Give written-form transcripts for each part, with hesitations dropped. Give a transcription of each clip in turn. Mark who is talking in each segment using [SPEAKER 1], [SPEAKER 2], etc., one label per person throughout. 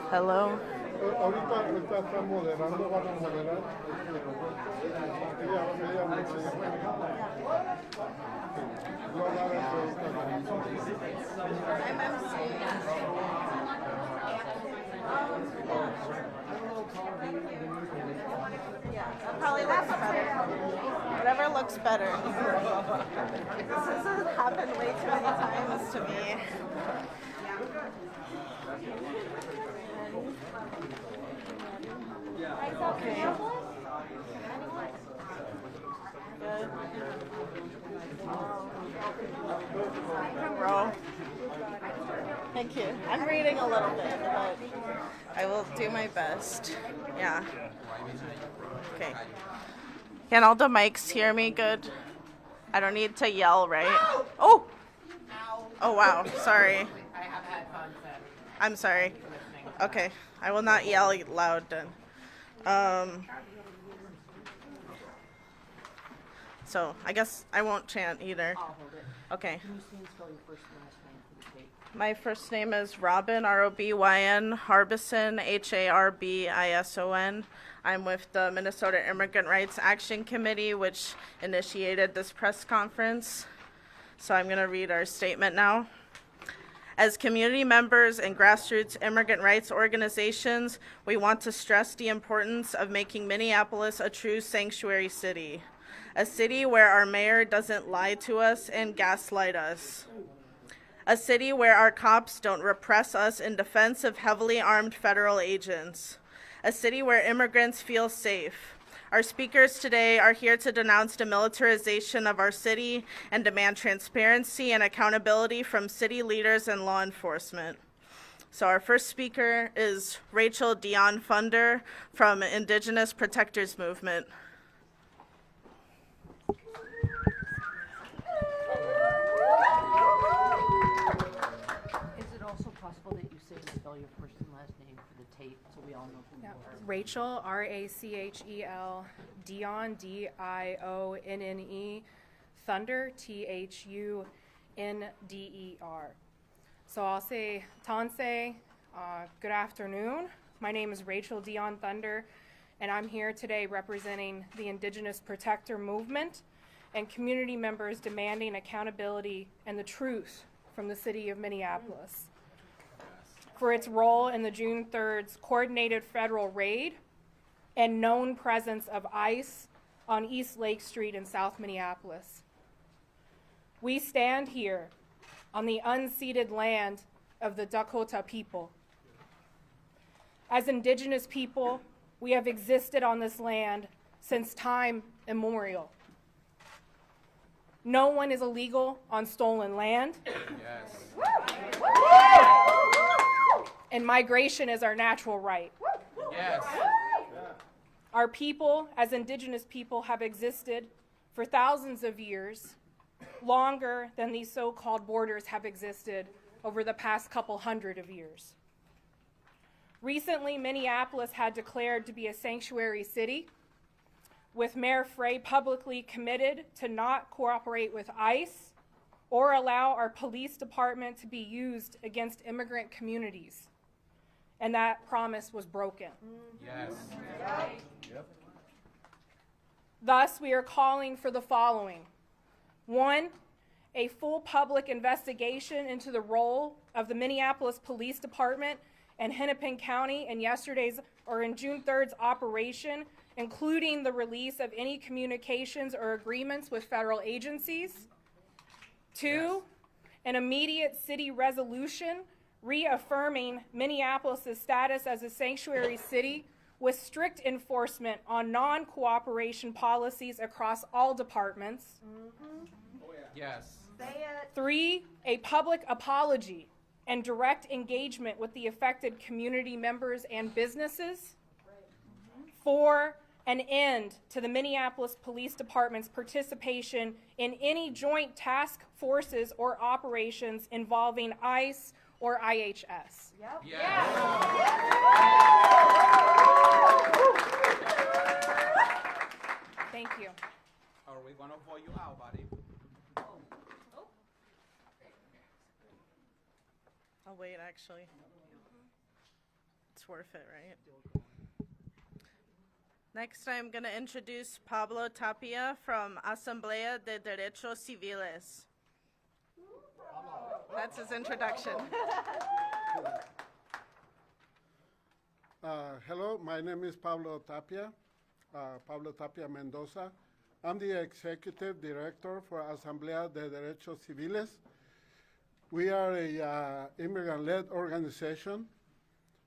[SPEAKER 1] Hello.
[SPEAKER 2] Ahorita está moderando, van a moderar.
[SPEAKER 1] I'm MC. Yeah, that probably looks better. Whatever looks better. This has happened way too many times to me. Okay. Good. Bro. Thank you. I'm reading a little bit, but I will do my best. Yeah. Okay. Can all the mics hear me good? I don't need to yell, right? Oh! Oh, wow. Sorry. I'm sorry. Okay. I will not yell loud then. So I guess I won't chant either.
[SPEAKER 3] I'll hold it.
[SPEAKER 1] Okay.
[SPEAKER 3] Can you spell your first and last name for the tape?
[SPEAKER 1] My first name is Robin, R-O-B-Y-N, Harbison, H-A-R-B-I-S-O-N. I'm with the Minnesota Immigrant Rights Action Committee, which initiated this press conference. So I'm going to read our statement now. As community members and grassroots immigrant rights organizations, we want to stress the importance of making Minneapolis a true sanctuary city, a city where our mayor doesn't lie to us and gaslight us, a city where our cops don't repress us in defense of heavily armed federal agents, a city where immigrants feel safe. Our speakers today are here to denounce the militarization of our city and demand transparency and accountability from city leaders and law enforcement. So our first speaker is Rachel Dion Thunder from Indigenous Protectors Movement.
[SPEAKER 3] Is it also possible that you say and spell your first and last name for the tape so we all know who you are?
[SPEAKER 4] Rachel, R-A-C-H-E-L, Dion, D-I-O-N-N-E, Thunder, T-H-U-N-D-E-R. So I'll say Tanse, good afternoon. My name is Rachel Dion Thunder, and I'm here today representing the Indigenous Protector Movement and community members demanding accountability and the truth from the city of Minneapolis for its role in the June 3rd's coordinated federal raid and known presence of ICE on East Lake Street in South Minneapolis. We stand here on the unceded land of the Dakota people. As Indigenous people, we have existed on this land since time immemorial. No one is illegal on stolen land.
[SPEAKER 5] Yes.
[SPEAKER 4] And migration is our natural right.
[SPEAKER 5] Yes.
[SPEAKER 4] Our people, as Indigenous people, have existed for thousands of years, longer than these so-called borders have existed over the past couple hundred of years. Recently, Minneapolis had declared to be a sanctuary city, with Mayor Frey publicly committed to not cooperate with ICE or allow our police department to be used against immigrant communities. And that promise was broken.
[SPEAKER 5] Yes. Yep.
[SPEAKER 4] Thus, we are calling for the following. 1, a full public investigation into the role of the Minneapolis Police Department and Hennepin County in June 3rd's operation, including the release of any communications or agreements with federal agencies. 2, an immediate city resolution reaffirming Minneapolis' status as a sanctuary city with strict enforcement on non-cooperation policies across all departments.
[SPEAKER 5] Yes.
[SPEAKER 4] 3, a public apology and direct engagement with the affected community members and businesses. 4, an end to the Minneapolis Police Department's participation in any joint task forces or operations involving ICE or IHS.
[SPEAKER 5] Yep. Yes.
[SPEAKER 4] Thank you.
[SPEAKER 5] Are we gonna vote you out, buddy?
[SPEAKER 1] I'll wait, actually. It's worth it, right? Next, I'm going to introduce Pablo Tapia from Asamblea de Derechos Civiles. That's his introduction.
[SPEAKER 2] Hello, my name is Pablo Tapia, Pablo Tapia Mendoza. I'm the Executive Director for Asamblea de Derechos Civiles. We are a immigrant-led organization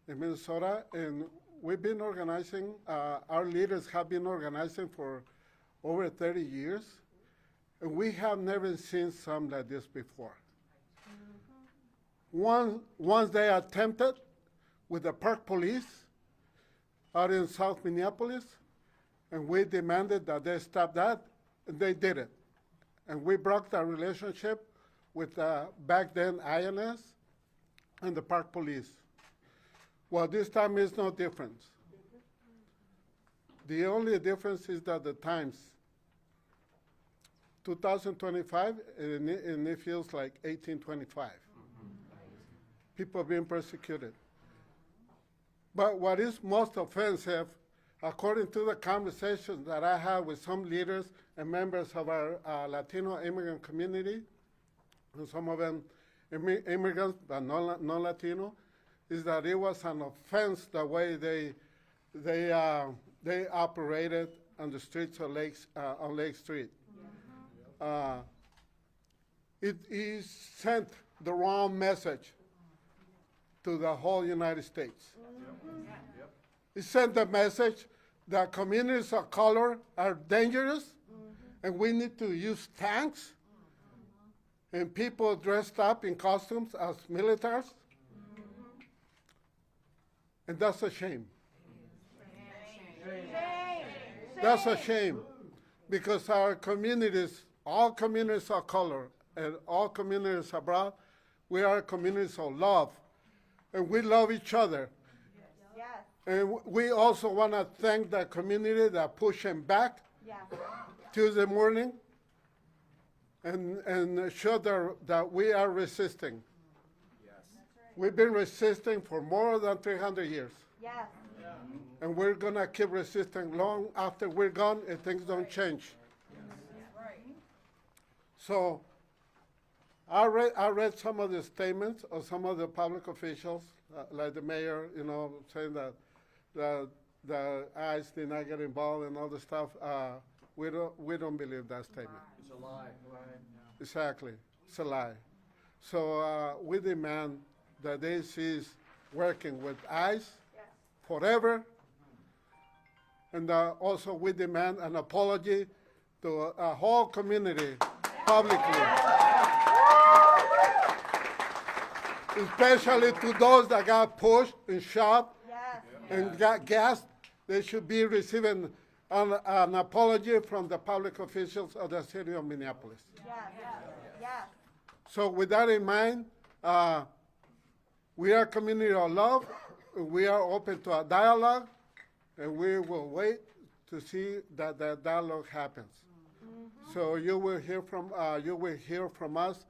[SPEAKER 2] in Minnesota, and we've been organizing, our leaders have been organizing for over 30 years, and we have never seen something like this before. Once they attempted with the park police out in South Minneapolis, and we demanded that they stop that, and they did it. And we broke the relationship with back then INS and the park police. Well, this time is no different. The only difference is that the times, 2025, and it feels like 1825. People being persecuted. But what is most offensive, according to the conversations that I have with some leaders and members of our Latino immigrant community, and some of them immigrants but non-Latino, is that it was an offense the way they operated on the streets of on Lake Street. It sent the wrong message to the whole United States. It sent the message that communities of color are dangerous, and we need to use tanks and people dressed up in costumes as militaries. And that's a shame. That's a shame, because our communities, all communities of color and all communities abroad, we are communities of love, and we love each other. And we also want to thank the community that pushed him back Tuesday morning and show that we are resisting.
[SPEAKER 5] Yes.
[SPEAKER 2] We've been resisting for more than 300 years.
[SPEAKER 6] Yes.
[SPEAKER 2] And we're going to keep resisting long after we're gone if things don't change. So I read some of the statements of some of the public officials, like the mayor, saying that the ICE did not get involved and all the stuff. We don't believe that statement.
[SPEAKER 5] It's a lie.
[SPEAKER 2] Exactly, it's a lie. So we demand that they cease working with ICE forever, and also we demand an apology to a whole community publicly, especially to those that got pushed and shot and got gassed. They should be receiving an apology from the public officials of the city of Minneapolis. So with that in mind, we are a community of love. We are open to a dialogue, and we will wait to see that that dialogue happens. So you will hear from us,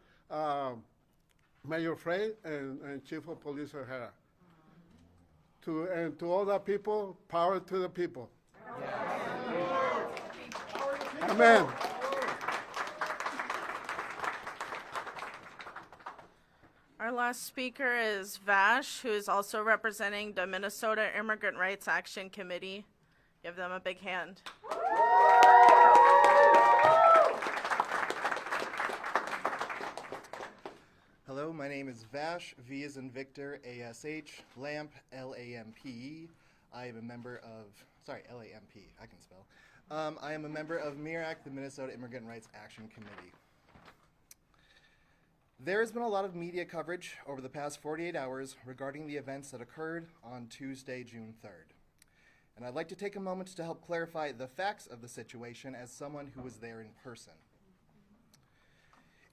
[SPEAKER 2] Mayor Frey and Chief of Police O'Hara. And to all the people, power to the people. Amen.
[SPEAKER 1] Our last speaker is Vash, who is also representing the Minnesota Immigrant Rights Action Committee. Give them a big hand.
[SPEAKER 7] Hello, my name is Vash, V as in Victor, A-S-H, Lamp, L-A-M-P-E. I am a member of, L-A-M-P, I can spell. I am a member of MIRAC, the Minnesota Immigrant Rights Action Committee. There has been a lot of media coverage over the past 48 hours regarding the events that occurred on Tuesday, June 3rd. And I'd like to take a moment to help clarify the facts of the situation as someone who was there in person.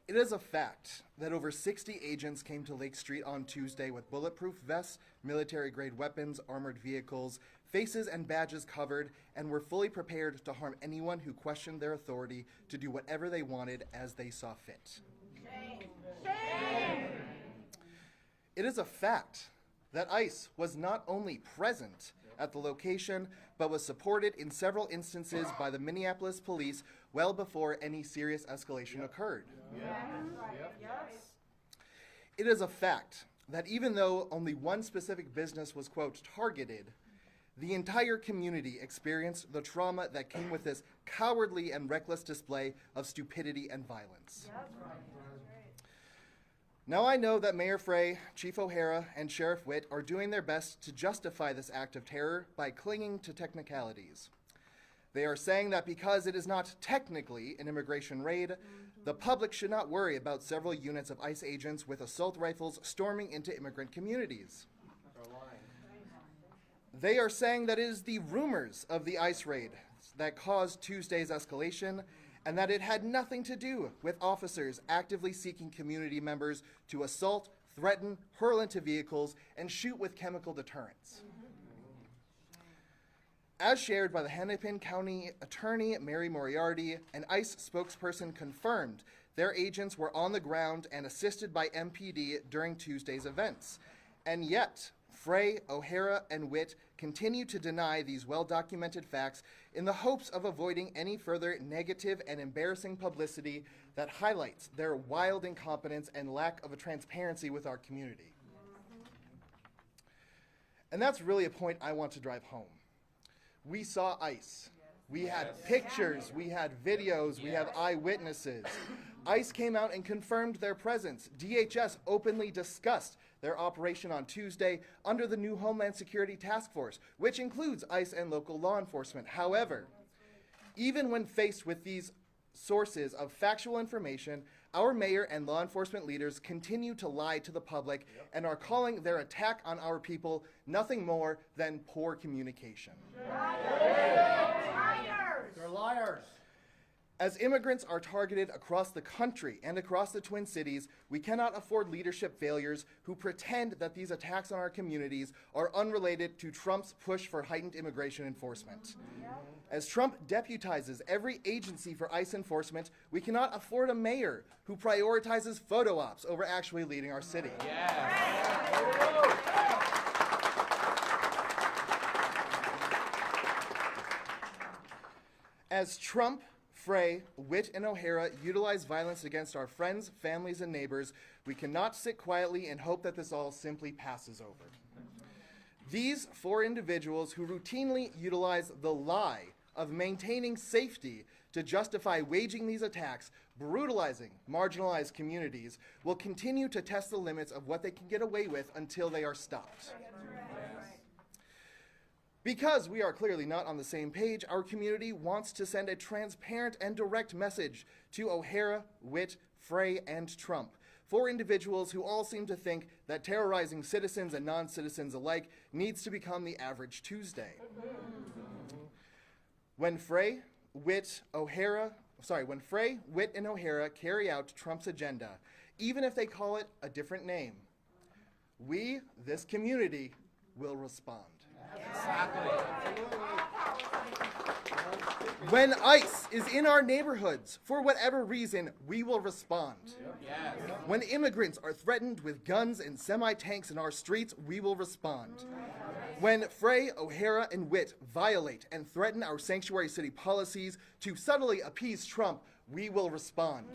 [SPEAKER 7] It is a fact that over 60 agents came to Lake Street on Tuesday with bulletproof vests, military-grade weapons, armored vehicles, faces and badges covered, and were fully prepared to harm anyone who questioned their authority to do whatever they wanted as they saw fit. It is a fact that ICE was not only present at the location, but was supported in several instances by the Minneapolis police well before any serious escalation occurred. It is a fact that even though only one specific business was, quote, targeted, the entire community experienced the trauma that came with this cowardly and reckless display of stupidity and violence. Now I know that Mayor Frey, Chief O'Hara, and Sheriff Witt are doing their best to justify this act of terror by clinging to technicalities. They are saying that because it is not technically an immigration raid, the public should not worry about several units of ICE agents with assault rifles storming into immigrant communities. They are saying that it is the rumors of the ICE raid that caused Tuesday's escalation, and that it had nothing to do with officers actively seeking community members to assault, threaten, hurl into vehicles, and shoot with chemical deterrents. As shared by the Hennepin County Attorney Mary Moriarty, an ICE spokesperson confirmed their agents were on the ground and assisted by MPD during Tuesday's events. And yet, Frey, O'Hara, and Witt continue to deny these well-documented facts in the hopes of avoiding any further negative and embarrassing publicity that highlights their wild incompetence and lack of a transparency with our community. And that's really a point I want to drive home. We saw ICE. We had pictures, we had videos, we have eyewitnesses. ICE came out and confirmed their presence. DHS openly discussed their operation on Tuesday under the new Homeland Security Task Force, which includes ICE and local law enforcement. However, even when faced with these sources of factual information, our mayor and law enforcement leaders continue to lie to the public and are calling their attack on our people nothing more than poor communication.
[SPEAKER 6] They're liars.
[SPEAKER 7] As immigrants are targeted across the country and across the Twin Cities, we cannot afford leadership failures who pretend that these attacks on our communities are unrelated to Trump's push for heightened immigration enforcement. As Trump deputizes every agency for ICE enforcement, we cannot afford a mayor who prioritizes photo ops over actually leading our city. As Trump, Frey, Witt, and O'Hara utilize violence against our friends, families, and neighbors, we cannot sit quietly and hope that this all simply passes over. These four individuals who routinely utilize the lie of maintaining safety to justify waging these attacks, brutalizing marginalized communities, will continue to test the limits of what they can get away with until they are stopped. Because we are clearly not on the same page, our community wants to send a transparent and direct message to O'Hara, Witt, Frey, and Trump, four individuals who all seem to think that terrorizing citizens and non-citizens alike needs to become the average Tuesday. When Frey, Witt, and O'Hara carry out Trump's agenda, even if they call it a different name, we, this community, will respond. When ICE is in our neighborhoods, for whatever reason, we will respond. When immigrants are threatened with guns and semi-tanks in our streets, we will respond. When Frey, O'Hara, and Witt violate and threaten our sanctuary city policies to subtly appease Trump, we will respond.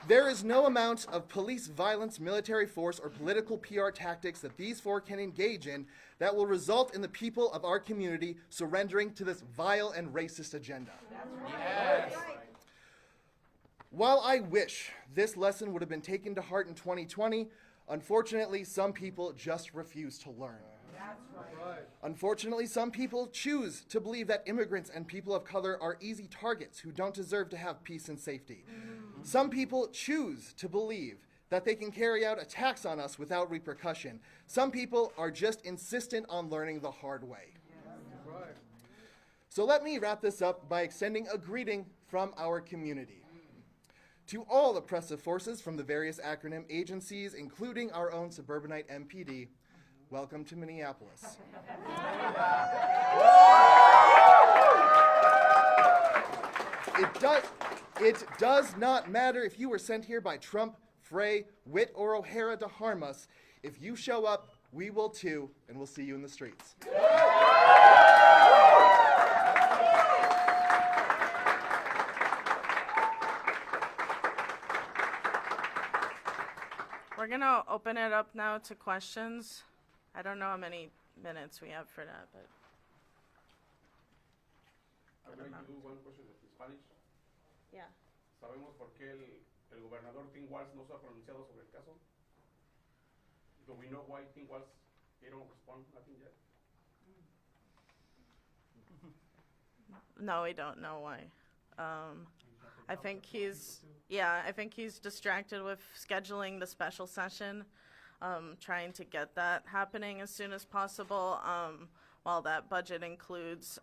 [SPEAKER 7] There is no amount of police violence, military force, or political PR tactics that these four can engage in that will result in the people of our community surrendering to this vile and racist agenda. While I wish this lesson would have been taken to heart in 2020, unfortunately, some people just refuse to learn. Unfortunately, some people choose to believe that immigrants and people of color are easy targets who don't deserve to have peace and safety. Some people choose to believe that they can carry out attacks on us without repercussion. Some people are just insistent on learning the hard way. So let me wrap this up by extending a greeting from our community. To all oppressive forces from the various acronym agencies, including our own suburbanite MPD, welcome to Minneapolis. It does not matter if you were sent here by Trump, Frey, Witt, or O'Hara to harm us. If you show up, we will too, and we'll see you in the streets.
[SPEAKER 1] We're gonna open it up now to questions. I don't know how many minutes we have for that, but.
[SPEAKER 6] Can I do one question in Spanish?
[SPEAKER 1] Yeah.
[SPEAKER 6] ¿Sabemos por qué el gobernador Tim Walz no se ha pronunciado sobre el caso? Do we know why Tim Walz, they don't respond, nothing yet?
[SPEAKER 1] No, we don't know why. I think he's distracted with scheduling the special session, trying to get that happening as soon as possible. While that budget includes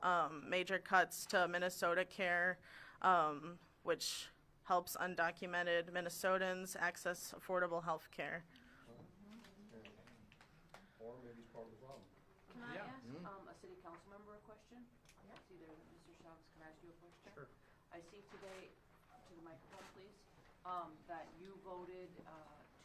[SPEAKER 1] major cuts to Minnesota Care, which helps undocumented Minnesotans access affordable health care.
[SPEAKER 6] Or maybe it's part of the problem.
[SPEAKER 3] Can I ask a city council member a question? I see there, Mr. Chavez, can I ask you a question?
[SPEAKER 6] Sure.
[SPEAKER 3] I see today, to the microphone please, that you voted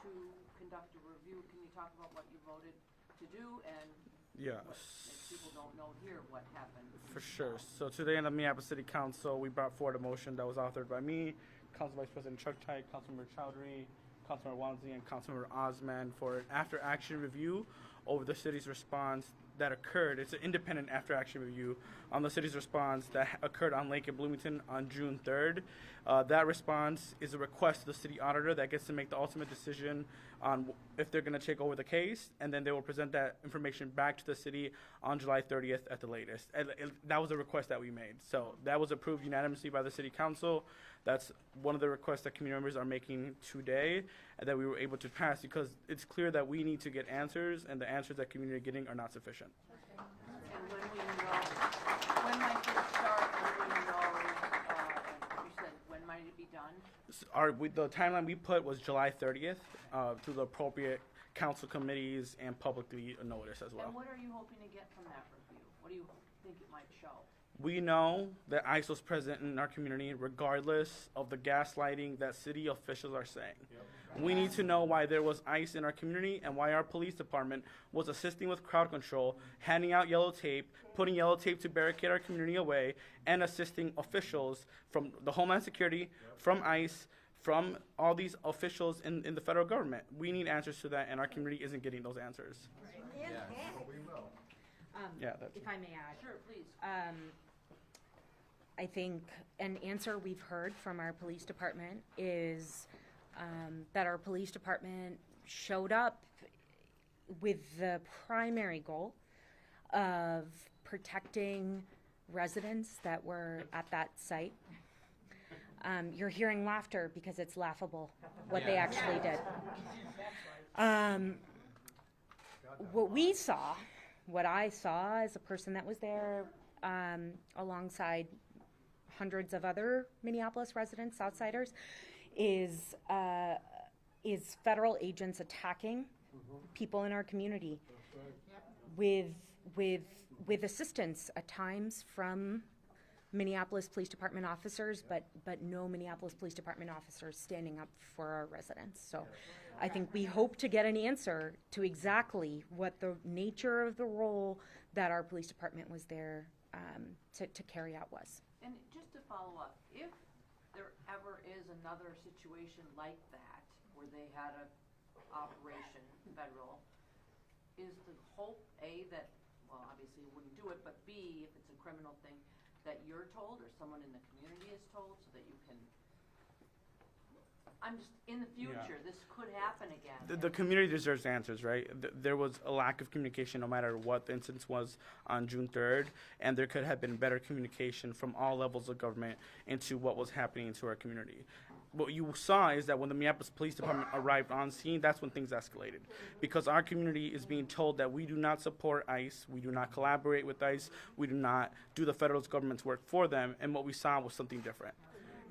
[SPEAKER 3] to conduct a review. Can you talk about what you voted to do and
[SPEAKER 8] Yes.
[SPEAKER 3] if people don't know here what happened?
[SPEAKER 8] For sure. So today in the Minneapolis City Council, we brought forward a motion that was authored by me, Council Vice President Chuck Tite, Councilmember Chowdhury, Councilmember Wansley, and Councilmember Osman for an after-action review over the city's response that occurred. It's an independent after-action review on the city's response that occurred on Lake and Bloomington on June 3rd. That response is a request to the city auditor that gets to make the ultimate decision on if they're going to take over the case, and then they will present that information back to the city on July 30th at the latest. And that was a request that we made. So that was approved unanimously by the city council. That's one of the requests that community members are making today, and that we were able to pass because it's clear that we need to get answers, and the answers that community are getting are not sufficient.
[SPEAKER 3] And when will you know, when might this start, when will you know, you said, when might it be done?
[SPEAKER 8] The timeline we put was July 30th to the appropriate council committees and publicly notice as well.
[SPEAKER 3] And what are you hoping to get from that review? What do you think it might show?
[SPEAKER 8] We know that ICE was present in our community regardless of the gaslighting that city officials are saying. We need to know why there was ICE in our community and why our police department was assisting with crowd control, handing out yellow tape, putting yellow tape to barricade our community away, and assisting officials from the Homeland Security, from ICE, from all these officials in the federal government. We need answers to that, and our community isn't getting those answers. Yeah, that's
[SPEAKER 9] if I may add.
[SPEAKER 3] Sure, please.
[SPEAKER 9] I think an answer we've heard from our police department is that our police department showed up with the primary goal of protecting residents that were at that site. You're hearing laughter because it's laughable what they actually did. What I saw as a person that was there alongside hundreds of other Minneapolis residents, outsiders, is federal agents attacking people in our community with assistance at times from Minneapolis Police Department officers, but no Minneapolis Police Department officers standing up for our residents. So I think we hope to get an answer to exactly what the nature of the role that our police department was there to carry out was.
[SPEAKER 3] And just to follow up, if there ever is another situation like that, where they had a operation federal, is the hope, A, that, well, obviously you wouldn't do it, but B, if it's a criminal thing, that you're told or someone in the community is told so that you can, I'm just, in the future, this could happen again.
[SPEAKER 8] The community deserves answers, right? There was a lack of communication no matter what the instance was on June 3rd, and there could have been better communication from all levels of government into what was happening to our community. What you saw is that when the Minneapolis Police Department arrived on scene, that's when things escalated. Because our community is being told that we do not support ICE, we do not collaborate with ICE, we do not do the federal government's work for them, and what we saw was something different.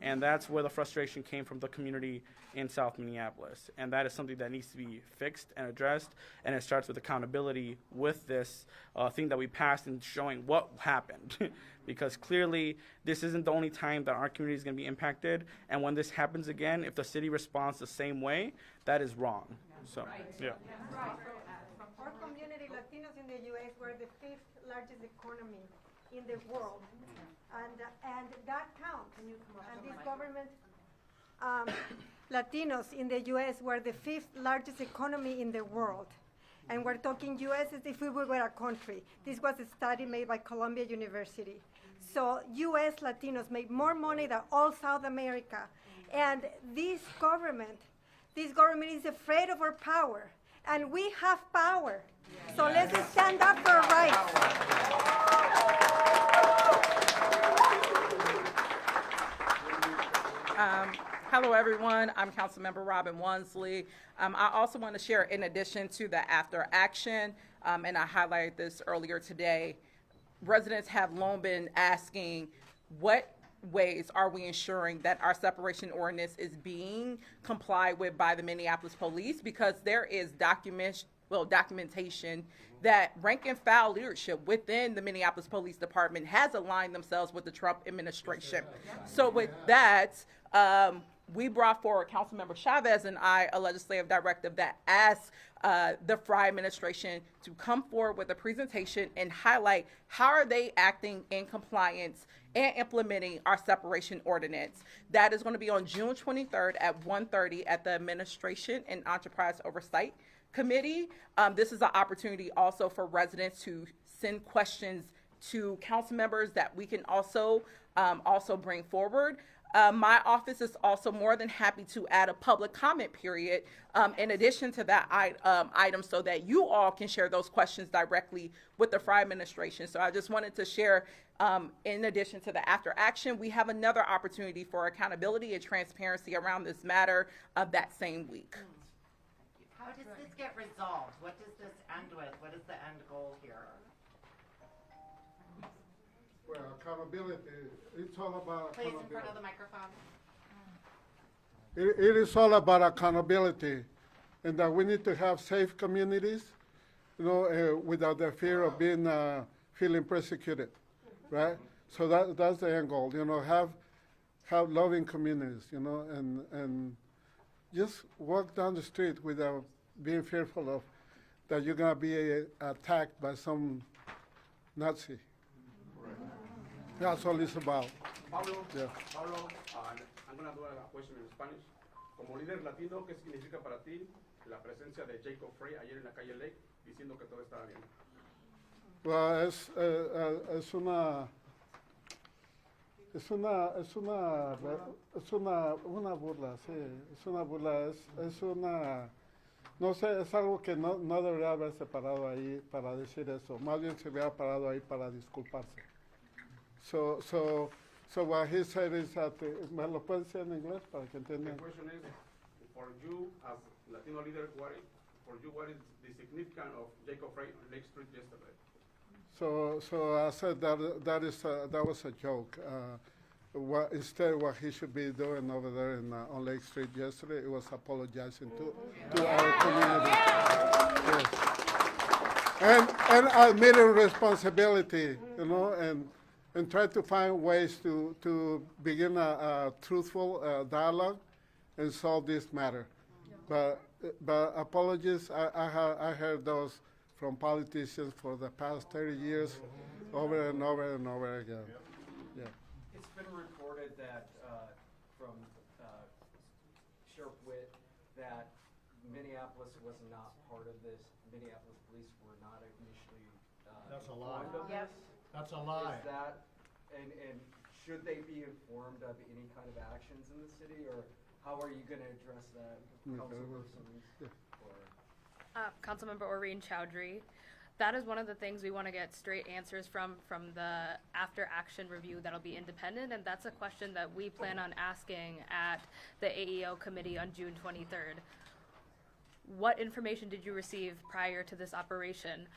[SPEAKER 8] And that's where the frustration came from the community in South Minneapolis. And that is something that needs to be fixed and addressed. And it starts with accountability with this thing that we passed and showing what happened. Because clearly, this isn't the only time that our community is going to be impacted. And when this happens again, if the city responds the same way, that is wrong. So, yeah.
[SPEAKER 10] Our community, Latinos in the U.S., were the 5th largest economy in the world, and that counts. And this government, Latinos in the U.S. were the 5th largest economy in the world. And we're talking U.S. as if we were a country. This was a study made by Columbia University. So U.S. Latinos make more money than all South America. And this government is afraid of our power. And we have power. So let's stand up for our rights.
[SPEAKER 11] Hello, everyone. I'm Councilmember Robin Wansley. I also want to share, in addition to the after action, and I highlighted this earlier today, residents have long been asking what ways are we ensuring that our separation ordinance is being complied with by the Minneapolis Police, because there is documentation that rank and file leadership within the Minneapolis Police Department has aligned themselves with the Trump administration. So with that, we brought forward, Councilmember Chavez and I, a legislative directive that asks the Frey administration to come forward with a presentation and highlight how are they acting in compliance and implementing our separation ordinance. That is going to be on June 23rd at 1:30 at the Administration and Enterprise Oversight Committee. This is an opportunity also for residents to send questions to council members that we can also bring forward. My office is also more than happy to add a public comment period in addition to that item, so that you all can share those questions directly with the Frey administration. So I just wanted to share, in addition to the after action, we have another opportunity for accountability and transparency around this matter that same week.
[SPEAKER 12] How does this get resolved? What does this end with? What is the end goal here?
[SPEAKER 2] Well, accountability, it's all about
[SPEAKER 12] Please,
[SPEAKER 2] accountability.
[SPEAKER 12] in front of the microphone.
[SPEAKER 2] It is all about accountability, and that we need to have safe communities, without the fear of being feeling persecuted, right? So that's the end goal, have loving communities, and just walk down the street without being fearful of that you're gonna be attacked by some Nazi. That's all it's about.
[SPEAKER 6] Pablo,
[SPEAKER 2] Yeah.
[SPEAKER 6] Pablo, I'm going to do a question in Spanish. Como líder latino, ¿qué significa para ti la presencia de Jacob Frey ayer en la calle Lake diciendo que todo estaba bien?
[SPEAKER 2] Well, una burla, sí, es una burla, no sé, es algo que no debería haberse parado ahí para decir eso, más bien se hubiera parado ahí para disculparse. So what he said is that, ¿me lo puedes decir en inglés para que entiendan?
[SPEAKER 6] The question is, for you as Latino leader, what is the significance of Jacob Frey on Lake Street yesterday?
[SPEAKER 2] So I said that was a joke. Instead, what he should be doing over there on Lake Street yesterday, it was apologizing to our community. Yes. And admitting responsibility, and try to find ways to begin a truthful dialogue and solve this matter. But apologies, I heard those from politicians for the past 30 years, over and over and over again. Yeah.
[SPEAKER 13] It's been reported that from Sheriff Witt that Minneapolis was not part of this. Minneapolis police were not initially
[SPEAKER 14] That's a lie.
[SPEAKER 13] informed of this.
[SPEAKER 14] That's a lie.
[SPEAKER 13] Is that, and should they be informed of any kind of actions in the city, or how are you going to address that, councilperson?
[SPEAKER 15] Councilmember Oreen Chowdhury. That is one of the things we want to get straight answers from the after action review that'll be independent, and that's a question that we plan on asking at the AEO committee on June 23rd. What information did you receive prior to this operation?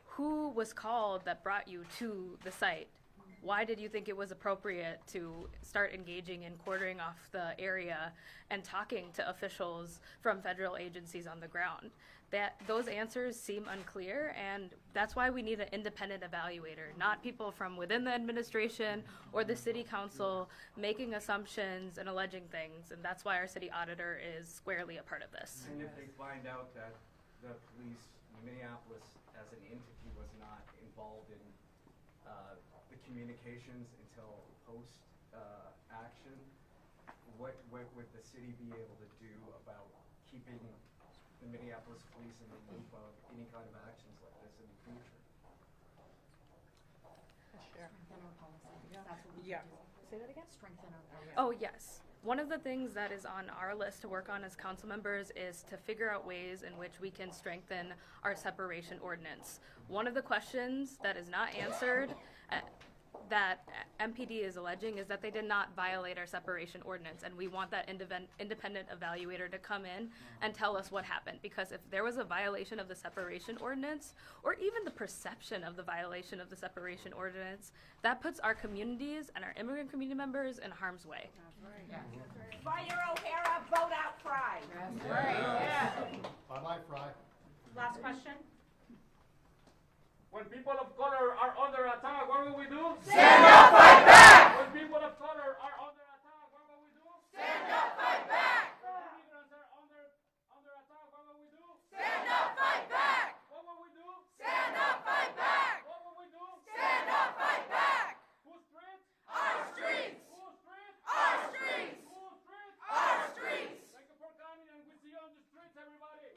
[SPEAKER 15] Who was called that brought you to the site? Why did you think it was appropriate to start engaging in quartering off the area and talking to officials from federal agencies on the ground? Those answers seem unclear, and that's why we need an independent evaluator, not people from within the administration or the city council making assumptions and alleging things, and that's why our city auditor is squarely a part of this.
[SPEAKER 13] And if they find out that the police, Minneapolis as an entity was not involved in the communications until post action, what would the city be able to do about keeping the Minneapolis police in the loop of any kind of actions like this in the future?
[SPEAKER 4] Yeah.
[SPEAKER 15] Say that again? Oh, yes. One of the things that is on our list to work on as council members is to figure out ways in which we can strengthen our separation ordinance. One of the questions that is not answered that MPD is alleging is that they did not violate our separation ordinance, and we want that independent evaluator to come in and tell us what happened, because if there was a violation of the separation ordinance, or even the perception of the violation of the separation ordinance, that puts our communities and our immigrant community members in harm's way.
[SPEAKER 3] Fire O'Hara, vote out Frey.
[SPEAKER 12] That's right. Yeah.
[SPEAKER 14] Bye-bye, Fry.
[SPEAKER 3] Last question?
[SPEAKER 6] When people of color are under attack, what will we do?
[SPEAKER 3] Stand up, fight back!
[SPEAKER 6] When people of color are under attack, what will we do?
[SPEAKER 3] Stand up, fight back!
[SPEAKER 6] When immigrants are under attack, what will we do?
[SPEAKER 3] Stand up, fight back!
[SPEAKER 6] What will we do?
[SPEAKER 3] Stand up, fight back!
[SPEAKER 6] What will we do?
[SPEAKER 3] Stand up, fight back!
[SPEAKER 6] Whose streets?
[SPEAKER 3] Our streets!
[SPEAKER 6] Whose streets?
[SPEAKER 3] Our streets!
[SPEAKER 6] Whose streets?
[SPEAKER 3] Our streets!
[SPEAKER 6] Thank you for coming, and we see you on the streets, everybody.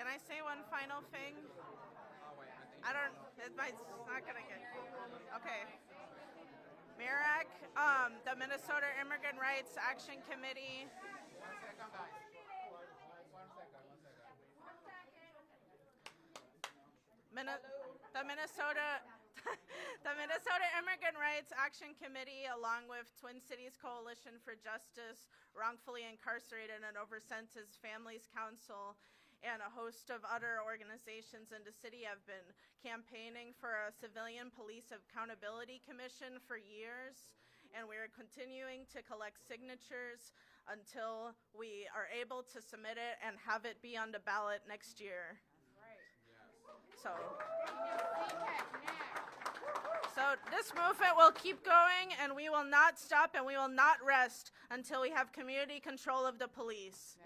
[SPEAKER 1] Can I say one final thing? It's not gonna get, okay. Mirac, the Minnesota Immigrant Rights Action Committee. The Minnesota Immigrant Rights Action Committee, along with Twin Cities Coalition for Justice, Wrongfully Incarcerated and Oversentenced Families Council, and a host of other organizations in the city have been campaigning for a Civilian Police Accountability Commission for years, and we are continuing to collect signatures until we are able to submit it and have it be on the ballot next year. So this movement will keep going, and we will not stop, and we will not rest until we have community control of the police.